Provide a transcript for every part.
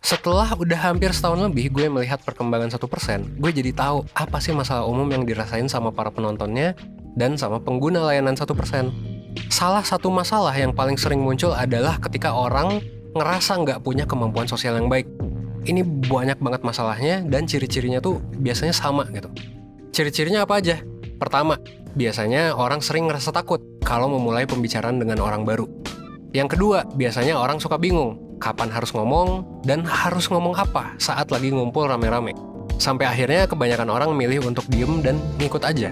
Setelah udah hampir setahun lebih gue melihat perkembangan 1%, gue jadi tahu apa sih masalah umum yang dirasain sama para penontonnya dan sama pengguna layanan 1%. Salah satu masalah yang paling sering muncul adalah ketika orang ngerasa nggak punya kemampuan sosial yang baik. Ini banyak banget masalahnya dan ciri-cirinya tuh biasanya sama gitu. Ciri-cirinya apa aja? Pertama, biasanya orang sering ngerasa takut kalau memulai pembicaraan dengan orang baru. Yang kedua, biasanya orang suka bingung kapan harus ngomong dan harus ngomong apa saat lagi ngumpul rame-rame. Sampai akhirnya kebanyakan orang milih untuk diem dan ngikut aja.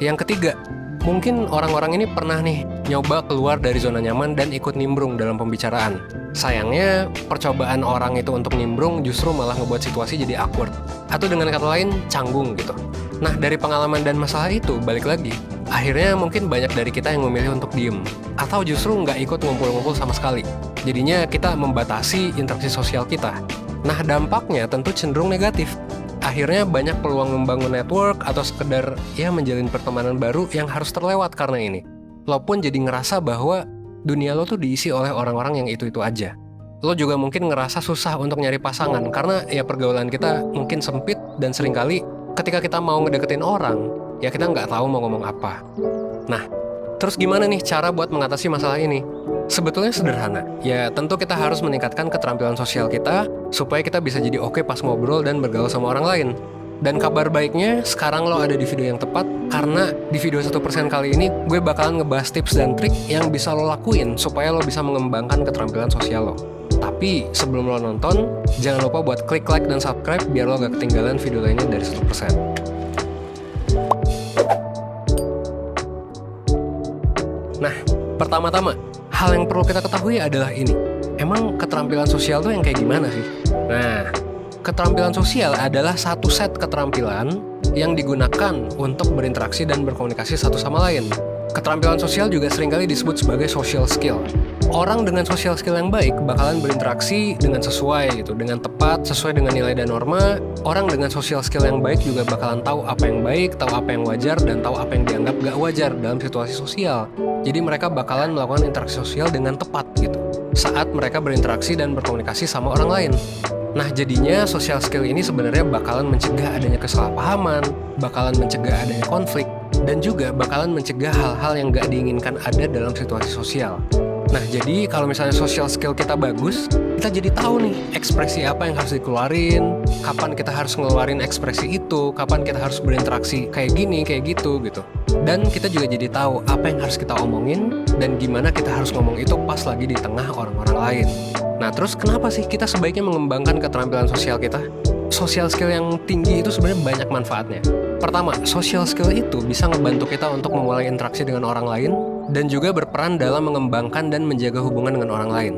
Yang ketiga, mungkin orang-orang ini pernah nih nyoba keluar dari zona nyaman dan ikut nimbrung dalam pembicaraan. Sayangnya, percobaan orang itu untuk nimbrung justru malah ngebuat situasi jadi awkward. Atau dengan kata lain, canggung gitu. Nah, dari pengalaman dan masalah itu, balik lagi, akhirnya mungkin banyak dari kita yang memilih untuk diem. Atau justru nggak ikut ngumpul-ngumpul sama sekali. Jadinya kita membatasi interaksi sosial kita. Nah, dampaknya tentu cenderung negatif. Akhirnya banyak peluang membangun network atau sekedar menjalin pertemanan baru yang harus terlewat karena ini. Lo pun jadi ngerasa bahwa dunia lo tuh diisi oleh orang-orang yang itu-itu aja. Lo juga mungkin ngerasa susah untuk nyari pasangan karena pergaulan kita mungkin sempit dan seringkali ketika kita mau ngedeketin orang, kita nggak tahu mau ngomong apa. Nah, terus gimana nih cara buat mengatasi masalah ini? Sebetulnya sederhana. Ya, tentu kita harus meningkatkan keterampilan sosial kita supaya kita bisa jadi oke pas ngobrol dan bergaul sama orang lain. Dan kabar baiknya, sekarang lo ada di video yang tepat karena di video 1% kali ini gue bakalan ngebahas tips dan trik yang bisa lo lakuin supaya lo bisa mengembangkan keterampilan sosial lo. Tapi sebelum lo nonton, jangan lupa buat klik like dan subscribe biar lo gak ketinggalan video lainnya dari 1%. Nah, pertama-tama, hal yang perlu kita ketahui adalah ini. Emang keterampilan sosial tuh yang kayak gimana sih? Nah, keterampilan sosial adalah satu set keterampilan yang digunakan untuk berinteraksi dan berkomunikasi satu sama lain. Keterampilan sosial juga seringkali disebut sebagai social skill. Orang dengan social skill yang baik bakalan berinteraksi dengan sesuai gitu, dengan tepat, sesuai dengan nilai dan norma. Orang dengan social skill yang baik juga bakalan tahu apa yang baik, tahu apa yang wajar, dan tahu apa yang dianggap gak wajar dalam situasi sosial. Jadi mereka bakalan melakukan interaksi sosial dengan tepat gitu, saat mereka berinteraksi dan berkomunikasi sama orang lain. Nah, jadinya social skill ini sebenarnya bakalan mencegah adanya kesalahpahaman, bakalan mencegah adanya konflik, dan juga bakalan mencegah hal-hal yang gak diinginkan ada dalam situasi sosial. Nah, jadi kalau misalnya social skill kita bagus, kita jadi tahu nih ekspresi apa yang harus dikeluarin, kapan kita harus ngeluarin ekspresi itu, kapan kita harus berinteraksi kayak gini, kayak gitu. Dan kita juga jadi tahu apa yang harus kita omongin dan gimana kita harus ngomong itu pas lagi di tengah orang-orang lain. Nah, terus kenapa sih kita sebaiknya mengembangkan keterampilan sosial kita? Social skill yang tinggi itu sebenarnya banyak manfaatnya. Pertama, social skill itu bisa ngebantu kita untuk memulai interaksi dengan orang lain dan juga berperan dalam mengembangkan dan menjaga hubungan dengan orang lain.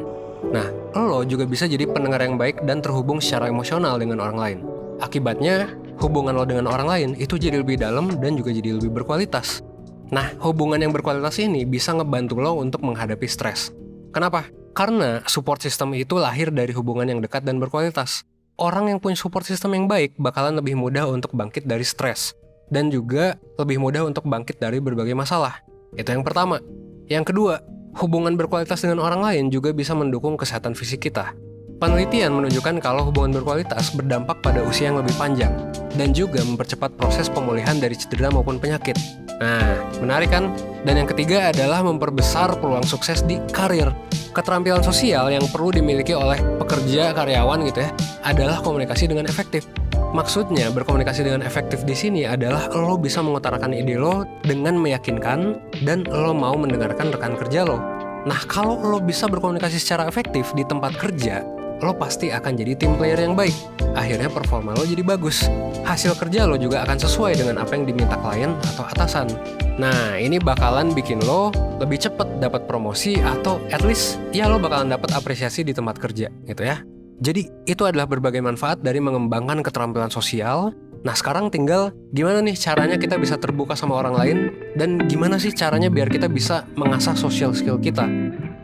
Nah, lo juga bisa jadi pendengar yang baik dan terhubung secara emosional dengan orang lain. Akibatnya, hubungan lo dengan orang lain itu jadi lebih dalam dan juga jadi lebih berkualitas. Nah, hubungan yang berkualitas ini bisa ngebantu lo untuk menghadapi stres. Kenapa? Karena support system itu lahir dari hubungan yang dekat dan berkualitas. Orang yang punya support system yang baik bakalan lebih mudah untuk bangkit dari stres. Dan juga lebih mudah untuk bangkit dari berbagai masalah. Itu yang pertama. Yang kedua, hubungan berkualitas dengan orang lain juga bisa mendukung kesehatan fisik kita. Penelitian menunjukkan kalau hubungan berkualitas berdampak pada usia yang lebih panjang dan juga mempercepat proses pemulihan dari cedera maupun penyakit. Nah, menarik kan? Dan yang ketiga adalah memperbesar peluang sukses di karir. Keterampilan sosial yang perlu dimiliki oleh pekerja, karyawan gitu adalah komunikasi dengan efektif. Maksudnya, berkomunikasi dengan efektif di sini adalah lo bisa mengutarakan ide lo dengan meyakinkan dan lo mau mendengarkan rekan kerja lo. Nah, kalau lo bisa berkomunikasi secara efektif di tempat kerja, lo pasti akan jadi tim player yang baik. Akhirnya performa lo jadi bagus. Hasil kerja lo juga akan sesuai dengan apa yang diminta klien atau atasan. Nah, ini bakalan bikin lo lebih cepet dapat promosi atau at least lo bakalan dapat apresiasi di tempat kerja gitu ya. Jadi, itu adalah berbagai manfaat dari mengembangkan keterampilan sosial. Nah, sekarang tinggal gimana nih caranya kita bisa terbuka sama orang lain dan gimana sih caranya biar kita bisa mengasah social skill kita.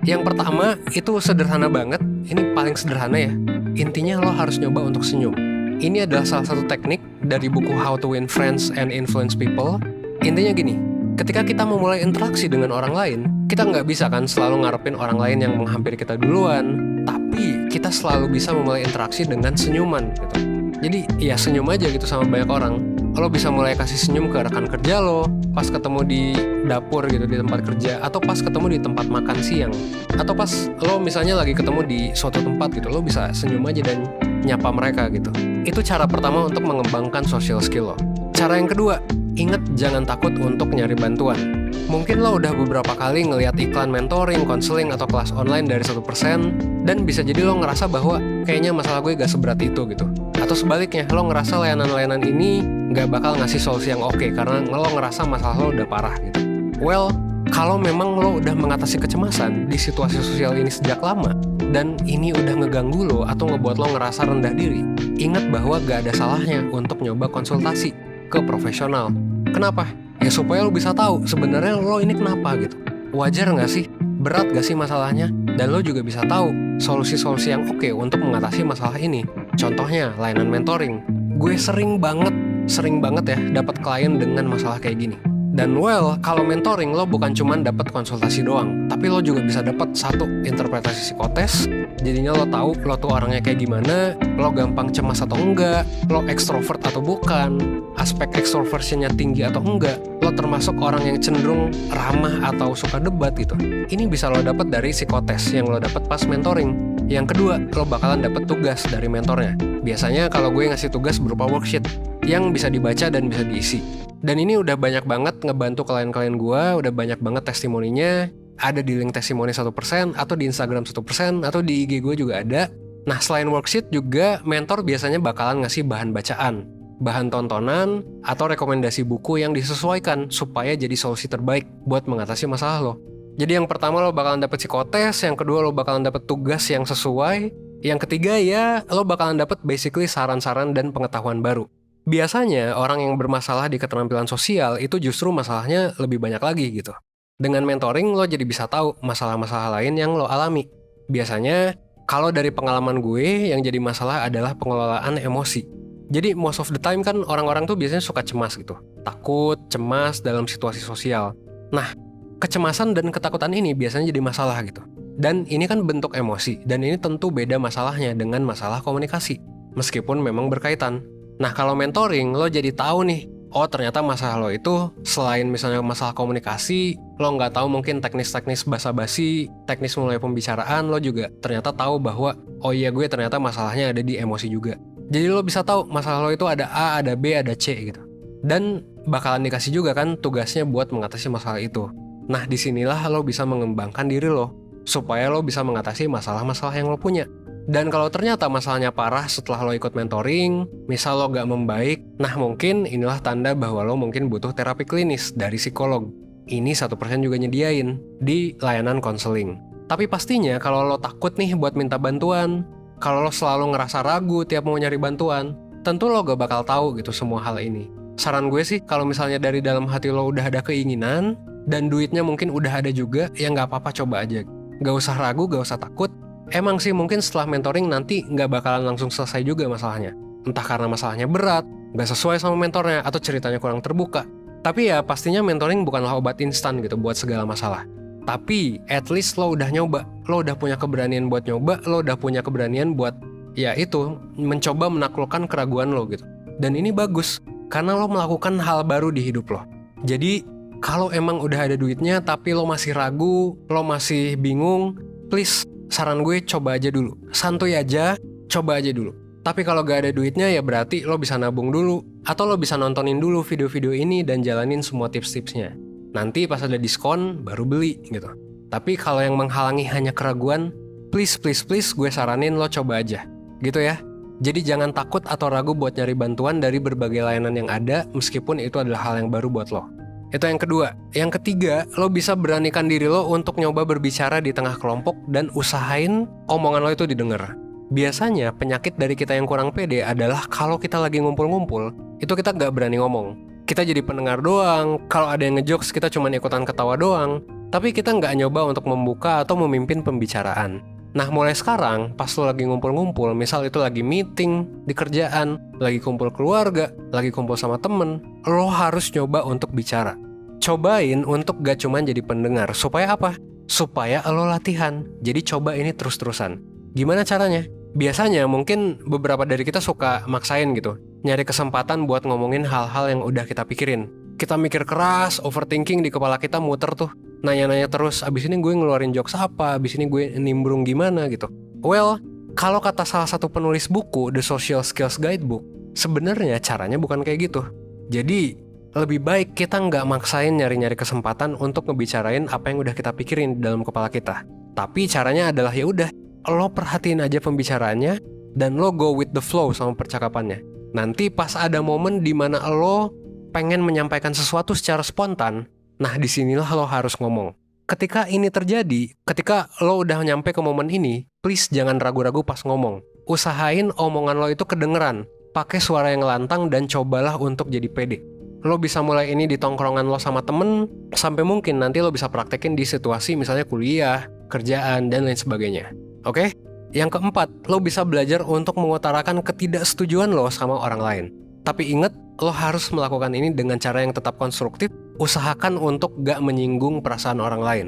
Yang pertama, itu sederhana banget. Ini paling sederhana ya. Intinya lo harus nyoba untuk senyum. Ini adalah salah satu teknik dari buku How to Win Friends and Influence People. Intinya gini, ketika kita memulai interaksi dengan orang lain, kita nggak bisa kan selalu ngarepin orang lain yang menghampiri kita duluan. Tapi kita selalu bisa memulai interaksi dengan senyuman gitu. Jadi ya senyum aja gitu sama banyak orang. Lo bisa mulai kasih senyum ke rekan kerja lo, pas ketemu di dapur gitu di tempat kerja, atau pas ketemu di tempat makan siang, atau pas lo misalnya lagi ketemu di suatu tempat gitu, lo bisa senyum aja dan nyapa mereka gitu. Itu cara pertama untuk mengembangkan social skill lo. Cara yang kedua, ingat jangan takut untuk nyari bantuan. Mungkin lo udah beberapa kali ngelihat iklan mentoring, konseling, atau kelas online dari 1%, dan bisa jadi lo ngerasa bahwa kayaknya masalah gue gak seberat itu gitu. Atau sebaliknya, lo ngerasa layanan-layanan ini gak bakal ngasih solusi yang oke karena lo ngerasa masalah lo udah parah gitu. Well, kalau memang lo udah mengatasi kecemasan di situasi sosial ini sejak lama, dan ini udah ngeganggu lo atau ngebuat lo ngerasa rendah diri, ingat bahwa gak ada salahnya untuk nyoba konsultasi ke profesional. Kenapa? Ya supaya lo bisa tahu sebenarnya lo ini kenapa gitu. Wajar nggak sih? Berat nggak sih masalahnya? Dan lo juga bisa tahu solusi-solusi yang oke untuk mengatasi masalah ini. Contohnya layanan mentoring. Gue sering banget ya dapat klien dengan masalah kayak gini. Dan well, kalau mentoring lo bukan cuma dapat konsultasi doang, tapi lo juga bisa dapat satu interpretasi psikotes. Jadinya lo tahu lo tuh orangnya kayak gimana, lo gampang cemas atau enggak, lo ekstrovert atau bukan, aspek ekstroversinya tinggi atau enggak, lo termasuk orang yang cenderung ramah atau suka debat gitu. Ini bisa lo dapat dari psikotes yang lo dapat pas mentoring. Yang kedua, lo bakalan dapat tugas dari mentornya. Biasanya kalau gue ngasih tugas berupa worksheet yang bisa dibaca dan bisa diisi. Dan ini udah banyak banget ngebantu klien-klien gue, udah banyak banget testimoninya. Ada di link testimoni 1%, atau di Instagram 1%, atau di IG gue juga ada. Nah, selain worksheet juga, mentor biasanya bakalan ngasih bahan bacaan, bahan tontonan, atau rekomendasi buku yang disesuaikan supaya jadi solusi terbaik buat mengatasi masalah lo. Jadi yang pertama lo bakalan dapet psikotes, yang kedua lo bakalan dapet tugas yang sesuai, yang ketiga ya lo bakalan dapet basically saran-saran dan pengetahuan baru. Biasanya orang yang bermasalah di keterampilan sosial itu justru masalahnya lebih banyak lagi gitu. Dengan mentoring lo jadi bisa tahu masalah-masalah lain yang lo alami. Biasanya kalau dari pengalaman gue yang jadi masalah adalah pengelolaan emosi. Jadi most of the time kan orang-orang tuh biasanya suka cemas gitu. Takut, cemas dalam situasi sosial. Nah, kecemasan dan ketakutan ini biasanya jadi masalah gitu. Dan ini kan bentuk emosi, dan ini tentu beda masalahnya dengan masalah komunikasi, meskipun memang berkaitan. Nah, kalau mentoring, lo jadi tahu nih, oh ternyata masalah lo itu selain misalnya masalah komunikasi, lo nggak tahu mungkin teknis-teknis basa-basi, teknis mulai pembicaraan, lo juga ternyata tahu bahwa, oh iya gue ternyata masalahnya ada di emosi juga. Jadi lo bisa tahu masalah lo itu ada A, ada B, ada C gitu. Dan bakalan dikasih juga kan tugasnya buat mengatasi masalah itu. Nah, disinilah lo bisa mengembangkan diri lo, supaya lo bisa mengatasi masalah-masalah yang lo punya. Dan kalau ternyata masalahnya parah setelah lo ikut mentoring, misal lo gak membaik, nah mungkin inilah tanda bahwa lo mungkin butuh terapi klinis dari psikolog. Ini 1% juga nyediain di layanan konseling. Tapi pastinya kalau lo takut nih buat minta bantuan, kalau lo selalu ngerasa ragu tiap mau nyari bantuan, tentu lo gak bakal tahu gitu semua hal ini. Saran gue sih, kalau misalnya dari dalam hati lo udah ada keinginan, dan duitnya mungkin udah ada juga, ya gak apa-apa coba aja. Gak usah ragu, gak usah takut. Emang sih mungkin setelah mentoring nanti nggak bakalan langsung selesai juga masalahnya. Entah karena masalahnya berat, nggak sesuai sama mentornya, atau ceritanya kurang terbuka. Tapi ya pastinya mentoring bukanlah obat instan gitu buat segala masalah. Tapi at least lo udah nyoba, lo udah punya keberanian buat nyoba, lo udah punya keberanian buat ya itu, mencoba menaklukkan keraguan lo gitu. Dan ini bagus, karena lo melakukan hal baru di hidup lo. Jadi kalau emang udah ada duitnya tapi lo masih ragu, lo masih bingung, please, saran gue coba aja dulu. Santuy aja, coba aja dulu. Tapi kalau gak ada duitnya ya berarti lo bisa nabung dulu. Atau lo bisa nontonin dulu video-video ini dan jalanin semua tips-tipsnya. Nanti pas ada diskon, baru beli gitu. Tapi kalau yang menghalangi hanya keraguan, please gue saranin lo coba aja. Gitu ya. Jadi jangan takut atau ragu buat nyari bantuan dari berbagai layanan yang ada, meskipun itu adalah hal yang baru buat lo. Itu yang kedua. Yang ketiga, lo bisa beranikan diri lo untuk nyoba berbicara di tengah kelompok dan usahain omongan lo itu didengar. Biasanya penyakit dari kita yang kurang pede adalah kalau kita lagi ngumpul-ngumpul, itu kita gak berani ngomong. Kita jadi pendengar doang, kalau ada yang ngejokes kita cuma ikutan ketawa doang, tapi kita gak nyoba untuk membuka atau memimpin pembicaraan. Nah mulai sekarang, pas lo lagi ngumpul-ngumpul, misal itu lagi meeting di kerjaan, lagi kumpul keluarga, lagi kumpul sama temen, lo harus nyoba untuk bicara. Cobain untuk gak cuman jadi pendengar, supaya apa? Supaya lo latihan, jadi coba ini terus-terusan. Gimana caranya? Biasanya mungkin beberapa dari kita suka maksain gitu, nyari kesempatan buat ngomongin hal-hal yang udah kita pikirin. Kita mikir keras, overthinking di kepala kita muter tuh, nanya-nanya terus, abis ini gue ngeluarin jokes apa, abis ini gue nimbrung gimana gitu. Well, kalau kata salah satu penulis buku, The Social Skills Guidebook, sebenarnya caranya bukan kayak gitu. Jadi, lebih baik kita nggak maksain nyari-nyari kesempatan untuk ngebicarain apa yang udah kita pikirin di dalam kepala kita. Tapi caranya adalah ya udah, lo perhatiin aja pembicaraannya, dan lo go with the flow sama percakapannya. Nanti pas ada momen di mana lo pengen menyampaikan sesuatu secara spontan, nah disinilah lo harus ngomong. Ketika ini terjadi, ketika lo udah nyampe ke momen ini, please jangan ragu-ragu pas ngomong. Usahain omongan lo itu kedengeran, pakai suara yang lantang dan cobalah untuk jadi pede. Lo bisa mulai ini di tongkrongan lo sama temen, sampai mungkin nanti lo bisa praktekin di situasi misalnya kuliah, kerjaan, dan lain sebagainya. Oke? Yang keempat, lo bisa belajar untuk mengutarakan ketidaksetujuan lo sama orang lain. Tapi ingat, lo harus melakukan ini dengan cara yang tetap konstruktif, usahakan untuk gak menyinggung perasaan orang lain.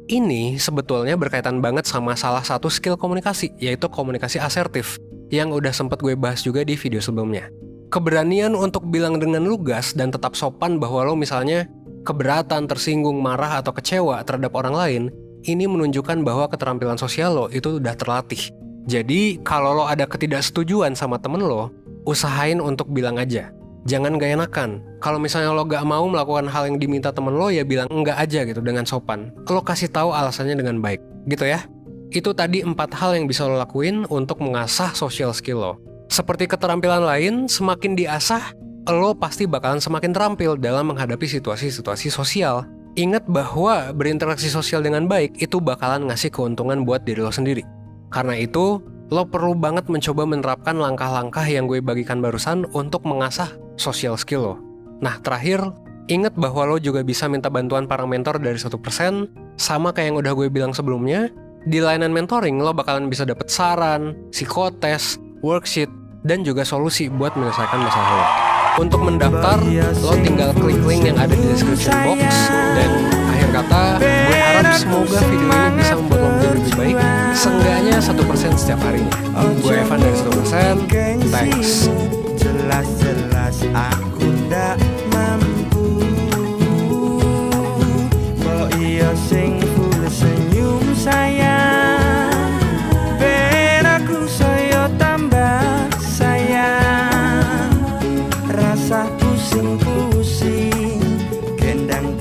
Ini sebetulnya berkaitan banget sama salah satu skill komunikasi, yaitu komunikasi asertif, yang udah sempat gue bahas juga di video sebelumnya. Keberanian untuk bilang dengan lugas dan tetap sopan bahwa lo misalnya keberatan, tersinggung, marah, atau kecewa terhadap orang lain, ini menunjukkan bahwa keterampilan sosial lo itu udah terlatih. Jadi, kalau lo ada ketidaksetujuan sama temen lo, usahain untuk bilang aja. Jangan gak enakan. Kalau misalnya lo gak mau melakukan hal yang diminta temen lo, ya bilang enggak aja gitu dengan sopan. Lo kasih tahu alasannya dengan baik. Gitu ya. Itu tadi 4 hal yang bisa lo lakuin untuk mengasah social skill lo. Seperti keterampilan lain, semakin diasah, lo pasti bakalan semakin terampil dalam menghadapi situasi-situasi sosial. Ingat bahwa berinteraksi sosial dengan baik itu bakalan ngasih keuntungan buat diri lo sendiri. Karena itu, lo perlu banget mencoba menerapkan langkah-langkah yang gue bagikan barusan untuk mengasah social skill lo. Nah, terakhir, ingat bahwa lo juga bisa minta bantuan para mentor dari 1%, sama kayak yang udah gue bilang sebelumnya. Di layanan mentoring, lo bakalan bisa dapet saran, psikotes, worksheet, dan juga solusi buat menyelesaikan masalah lo. Untuk mendaftar, lo tinggal klik link yang ada di description box. Dan akhir kata, gue harap semoga video ini bisa membuat lo menjadi lebih baik, seenggaknya 1% setiap harinya. Gue Evan dari 1%, thanks. Jelas-jelas aku ndak mampu. Kok iya sing full senyum sayang, ben aku saya tambah sayang. Rasa pusing-pusing kendang